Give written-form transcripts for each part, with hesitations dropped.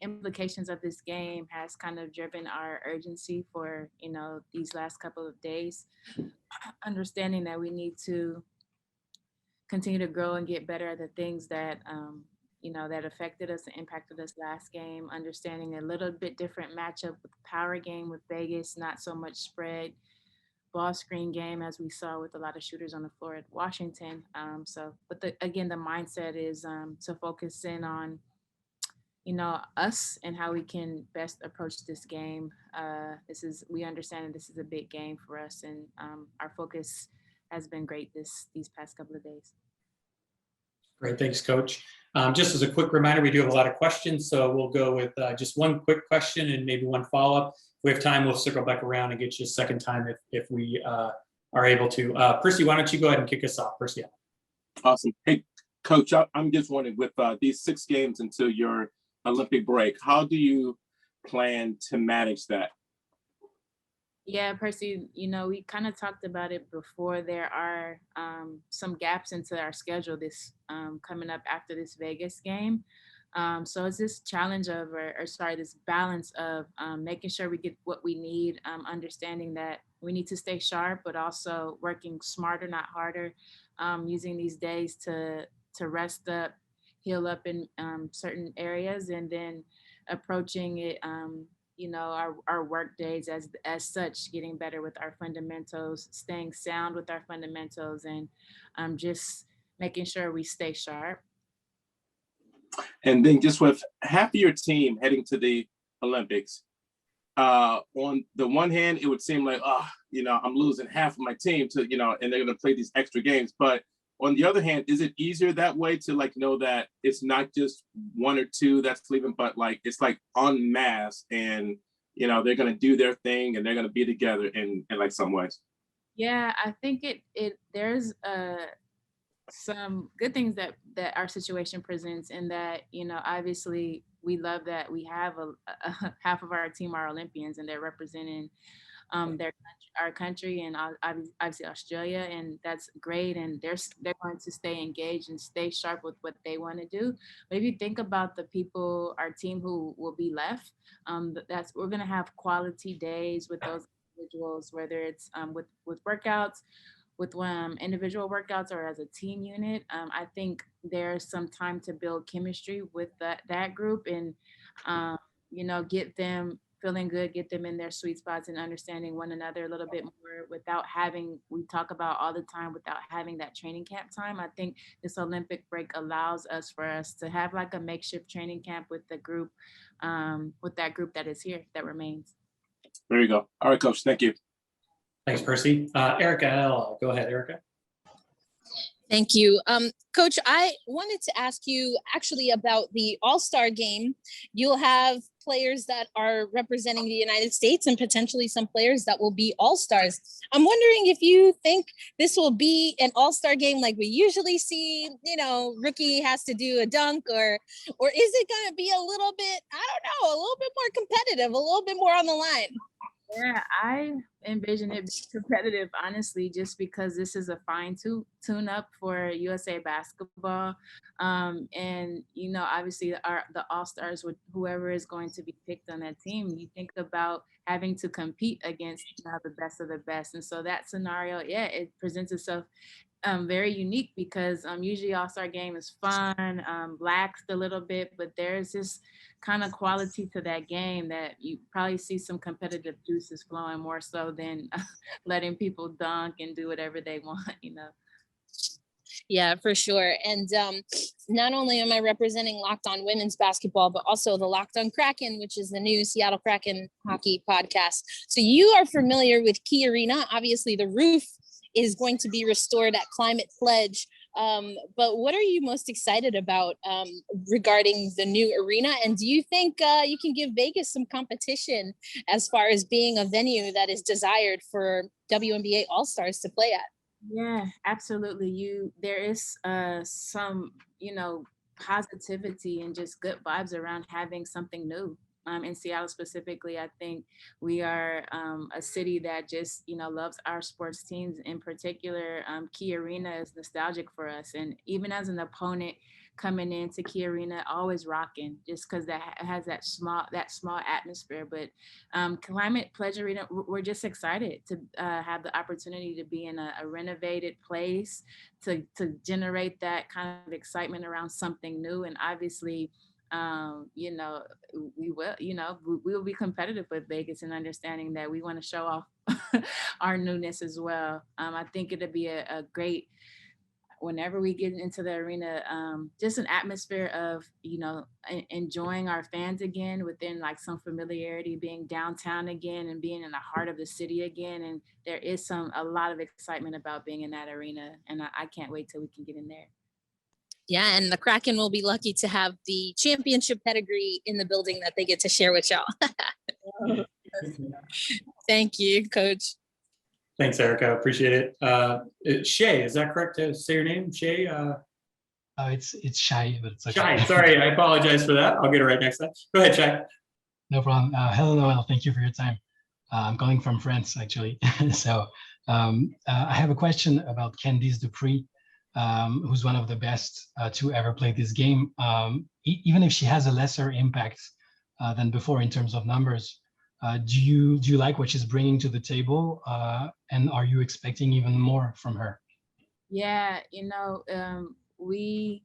implications of this game has kind of driven our urgency for, these last couple of days, understanding that we need to continue to grow and get better at the things that that affected us and impacted us last game. Understanding a little bit different matchup with the power game with Vegas, not so much spread ball screen game as we saw with a lot of shooters on the floor at Washington. Again, the mindset is to focus in on us and how we can best approach this game. We understand that this is a big game for us, and our focus has been great these past couple of days. Great, thanks, Coach. Just as a quick reminder, we do have a lot of questions, so we'll go with just one quick question and maybe one follow-up. If we have time, we'll circle back around and get you a second time if we are able to. Percy, why don't you go ahead and kick us off? Percy. Awesome. Hey, Coach, I'm just wondering, with these 6 games until your Olympic break, how do you plan to manage that? Yeah, Percy, we kind of talked about it before. There are some gaps into our schedule this coming up after this Vegas game. So it's this challenge of, this balance of making sure we get what we need, understanding that we need to stay sharp, but also working smarter, not harder, using these days to rest up, heal up in certain areas, and then approaching it, our work days as such, getting better with our fundamentals, staying sound with our fundamentals, and just making sure we stay sharp. And then just with half of your team heading to the Olympics, on the one hand, it would seem like, I'm losing half of my team to, and they're going to play these extra games. But on the other hand, is it easier that way to know that it's not just 1 or 2 that's leaving, but it's en masse, and they're going to do their thing and they're going to be together in some ways? Yeah, I think there's some good things that our situation presents, in that obviously we love that we have a half of our team are Olympians, and they're representing our country, and obviously Australia, and that's great, and they're going to stay engaged and stay sharp with what they want to do. But if you think about the people, our team who will be left, we're going to have quality days with those individuals, whether it's with workouts, with individual workouts, or as a team unit. I think there's some time to build chemistry with that group, and get them feeling good, get them in their sweet spots and understanding one another a little bit more we talk about all the time, without having that training camp time. I think this Olympic break allows for us to have a makeshift training camp with the group, with that group that is here, that remains. There you go. All right, Coach, thank you. Thanks, Percy. Erica, go ahead, Erica. Thank you. Coach, I wanted to ask you actually about the All-Star game. You'll have players that are representing the United States and potentially some players that will be All-Stars. I'm wondering if you think this will be an All-Star game like we usually see, rookie has to do a dunk, or is it going to be a little bit, a little bit more competitive, a little bit more on the line? Yeah, I envision it being competitive, honestly, just because this is a fine tune up for USA basketball. And, obviously the All-Stars, with whoever is going to be picked on that team, you think about having to compete against the best of the best. And so that scenario, it presents itself very unique, because usually All-Star game is fun, laxed a little bit, but there's this kind of quality to that game that you probably see some competitive juices flowing, more so than letting people dunk and do whatever they want, Yeah, for sure. And not only am I representing Locked On Women's Basketball, but also the Locked On Kraken, which is the new Seattle Kraken hockey podcast. So you are familiar with Key Arena. Obviously, the roof is going to be restored at Climate Pledge. But what are you most excited about regarding the new arena? And do you think you can give Vegas some competition as far as being a venue that is desired for WNBA All-Stars to play at? Yeah, absolutely. There is some, positivity and just good vibes around having something new. In Seattle specifically, I think we are a city that just, loves our sports teams. In particular, Key Arena is nostalgic for us. And even as an opponent coming into Key Arena, always rocking, just because that has that small atmosphere. But Climate Pledge Arena, we're just excited to have the opportunity to be in a renovated place, to generate that kind of excitement around something new. And obviously, you know, we will be competitive with Vegas, and understanding that we want to show off our newness as well. I think it'll be a great, whenever we get into the arena, just an atmosphere of, you know, enjoying our fans again, within like some familiarity, being downtown again and being in the heart of the city again. And there is a lot of excitement about being in that arena, and I can't wait till we can get in there. Yeah, and the Kraken will be lucky to have the championship pedigree in the building that they get to share with y'all. Thank you, Coach. Thanks, Erica. Appreciate it. Shay, is that correct to say your name? Shay? It's Shai, but it's okay. Shay, sorry, I apologize for that. I'll get it right next time. Go ahead, Shay. No problem. Hello, Noelle. Thank you for your time. I'm calling from France, actually. So I have a question about Candice Dupree, who's one of the best to ever play this game. Even if she has a lesser impact than before in terms of numbers, do you like what she's bringing to the table? And are you expecting even more from her? Yeah, you know, we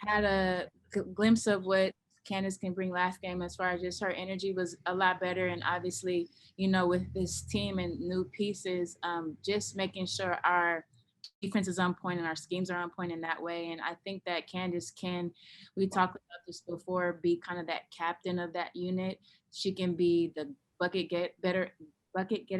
had a glimpse of what Candice can bring last game, as far as just her energy was a lot better. And obviously, you know, with this team and new pieces, just making sure our defense is on point and our schemes are on point in that way. And I think that Candice can, we talked about this before, be kind of that captain of that unit. She can be the bucket getter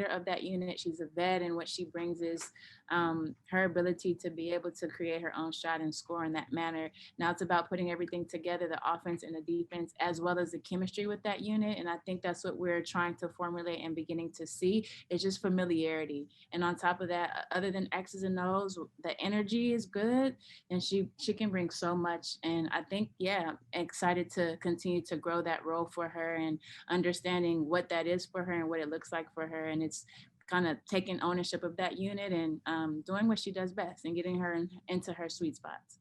of that unit. She's a vet, and what she brings is her ability to be able to create her own shot and score in that manner. Now it's about putting everything together, the offense and the defense, as well as the chemistry with that unit. And I think that's what we're trying to formulate and beginning to see, is just familiarity. And on top of that, other than X's and O's, the energy is good, and she can bring so much. And I think, yeah, I'm excited to continue to grow that role for her, and understanding what that is for her and what it looks like for her. And it's kind of taking ownership of that unit and doing what she does best and getting her into her sweet spots.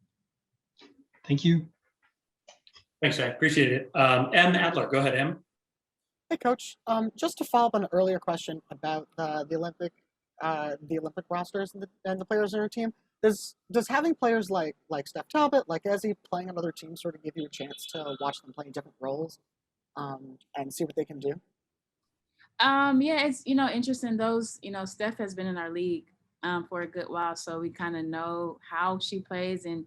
Thank you. Thanks, Shay. Appreciate it. M. Adler, go ahead, M. Hey, Coach. Just to follow up on an earlier question about the Olympic rosters and the players in your team, does having players like Steph Talbot, like Ezzy, playing on other teams sort of give you a chance to watch them play in different roles and see what they can do? Yeah, it's, you know, interesting. Those, you know, Steph has been in our league for a good while, so we kind of know how she plays. And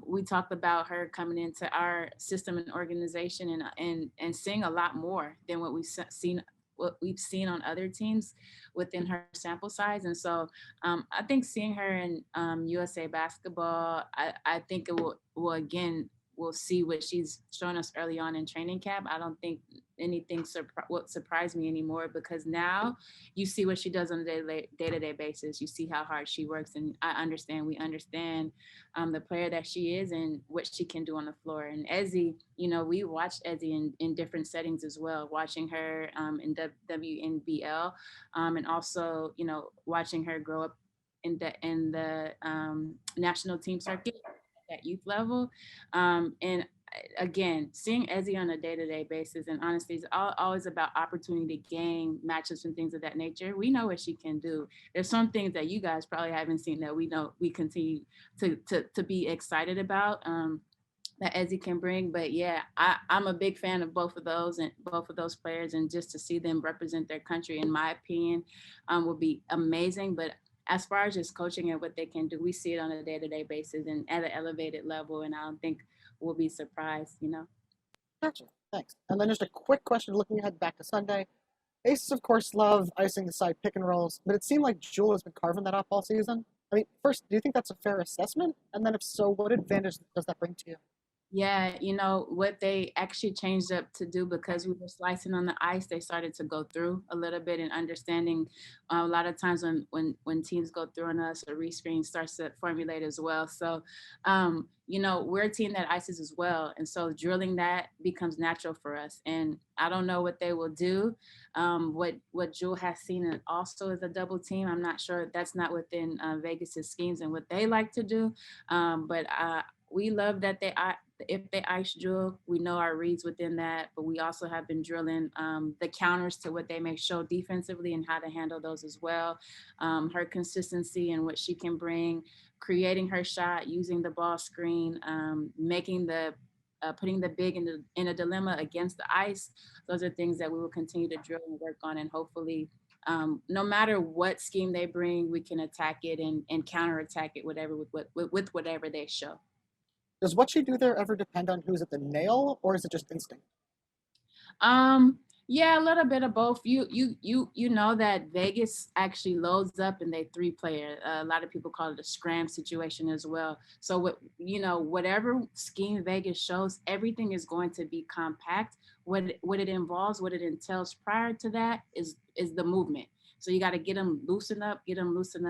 we talked about her coming into our system and organization, and seeing a lot more than what we've seen on other teams within her sample size. And so I think seeing her in USA basketball, I think it will again, we'll see what she's shown us early on in training camp. I don't think anything will surprise me anymore, because now you see what she does on a day-to-day basis. You see how hard she works, and we understand the player that she is and what she can do on the floor. And Ezzy, you know, we watched Ezzy in different settings as well, watching her in WNBL, and also, you know, watching her grow up in the national team circuit at youth level. And again, seeing Ezzy on a day-to-day basis, and honestly, it's always about opportunity to gain matchups and things of that nature. We know what she can do. There's some things that you guys probably haven't seen that we know we continue to be excited about that Ezzy can bring. But yeah, I'm a big fan of both of those players, and just to see them represent their country, in my opinion, will be amazing. But as far as just coaching and what they can do, we see it on a day-to-day basis and at an elevated level, and I don't think we'll be surprised, you know. Gotcha. Thanks. And then just a quick question looking ahead back to Sunday. Aces, of course, love icing the side pick and rolls, but it seemed like Jewel has been carving that up all season. I mean, first, do you think that's a fair assessment? And then if so, what advantage does that bring to you? Yeah, you know, what they actually changed up to do, because we were slicing on the ice, they started to go through a little bit, and understanding a lot of times when teams go through on us, a rescreen starts to formulate as well. So, you know, we're a team that ices as well. And so drilling that becomes natural for us. And I don't know what they will do. What Jewel has seen also is a double team. I'm not sure, that's not within Vegas's schemes and what they like to do. But we love that if they ice drill, we know our reads within that, but we also have been drilling the counters to what they may show defensively and how to handle those as well. Her consistency and what she can bring, creating her shot, using the ball screen, making putting the big in a dilemma against the ice. Those are things that we will continue to drill and work on, and hopefully, no matter what scheme they bring, we can attack it and counterattack it with whatever they show. Does what you do there ever depend on who's at the nail, or is it just instinct? Yeah, a little bit of both. You know that Vegas actually loads up in their 3-player. A lot of people call it a scram situation as well. So whatever scheme Vegas shows, everything is going to be compact. What it involves, what it entails prior to that is the movement. So you got to get them loosened up.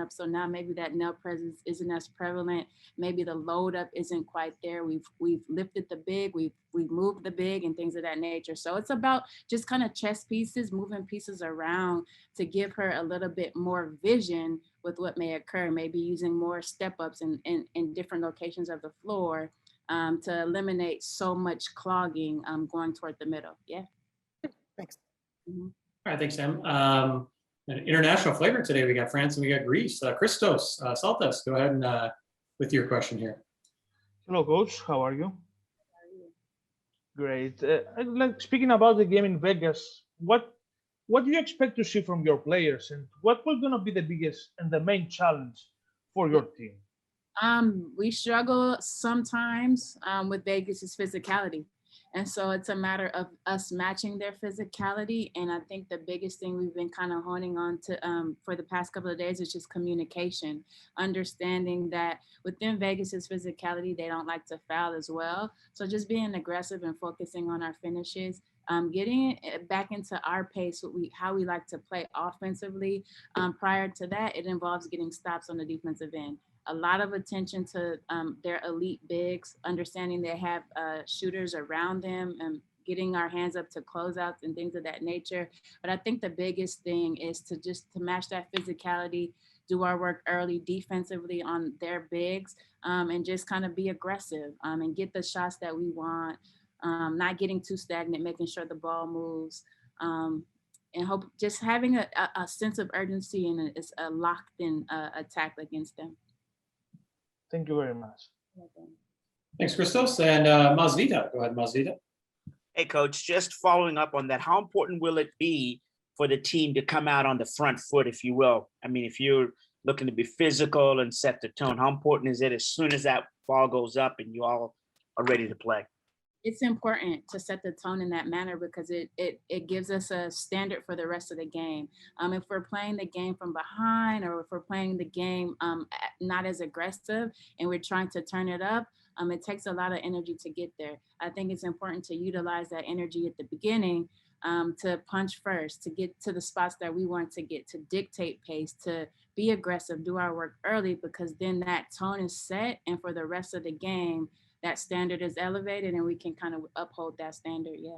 So now maybe that nail presence isn't as prevalent. Maybe the load up isn't quite there. We've lifted the big, we've moved the big and things of that nature. So it's about just kind of chess pieces, moving pieces around to give her a little bit more vision with what may occur, maybe using more step ups in different locations of the floor to eliminate so much clogging going toward the middle. Yeah. Thanks. Mm-hmm. All right, thanks, Sam. An international flavor today. We got France and we got Greece. Christos, Saltas, go ahead and with your question here. Hello, Coach. How are you? Great. Like speaking about the game in Vegas, what do you expect to see from your players, and what was going to be the biggest and the main challenge for your team? We struggle sometimes with Vegas's physicality. And so it's a matter of us matching their physicality. And I think the biggest thing we've been kind of honing on to for the past couple of days is just communication, understanding that within Vegas's physicality, they don't like to foul as well. So just being aggressive and focusing on our finishes, getting it back into our pace, how we like to play offensively. Prior to that, it involves getting stops on the defensive end. A lot of attention to their elite bigs, understanding they have shooters around them and getting our hands up to closeouts and things of that nature. But I think the biggest thing is to match that physicality, do our work early defensively on their bigs, and just kind of be aggressive and get the shots that we want, not getting too stagnant, making sure the ball moves, and hope just having a sense of urgency and a locked in attack against them. Thank you very much. Thanks, Christos. And Masvita, go ahead, Masvita. Hey, Coach, just following up on that, how important will it be for the team to come out on the front foot, if you will? I mean, if you're looking to be physical and set the tone, how important is it as soon as that ball goes up and you all are ready to play? It's important to set the tone in that manner because it gives us a standard for the rest of the game. If we're playing the game from behind, or if we're playing the game not as aggressive and we're trying to turn it up, it takes a lot of energy to get there. I think it's important to utilize that energy at the beginning to punch first, to get to the spots that we want to get, to dictate pace, to be aggressive, do our work early, because then that tone is set, and for the rest of the game, that standard is elevated and we can kind of uphold that standard. Yeah.